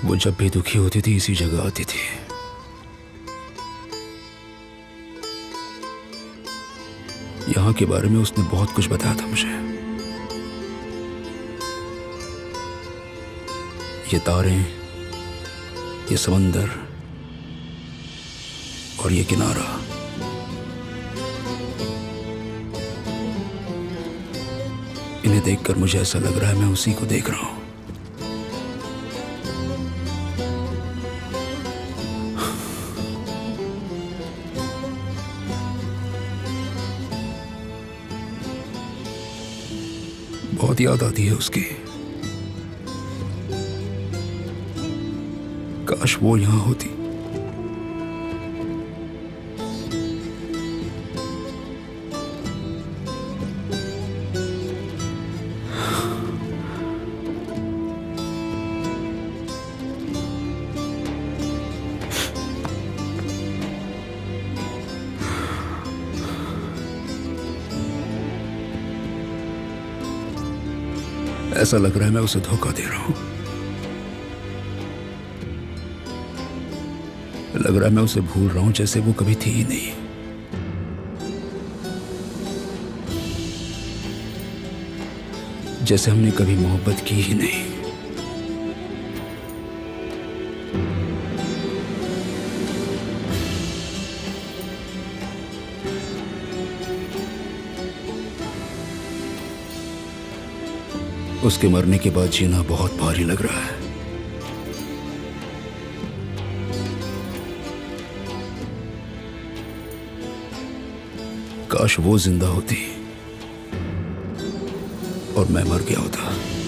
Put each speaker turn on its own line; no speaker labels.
वो जब भी दुखी होती थी इसी जगह आती थी। यहाँ के बारे में उसने बहुत कुछ बताया था मुझे। ये तारे, ये समंदर और ये किनारा, इन्हें देखकर मुझे ऐसा लग रहा है मैं उसी को देख रहा हूं। बहुत याद आती है उसकी। काश वो यहां होती। ऐसा लग रहा है मैं उसे धोखा दे रहा हूं। लग रहा है मैं उसे भूल रहा हूं जैसे वो कभी थी ही नहीं। जैसे हमने कभी मोहब्बत की ही नहीं। उसके मरने के बाद जीना बहुत भारी लग रहा है। काश वो जिंदा होती और मैं मर गया होता।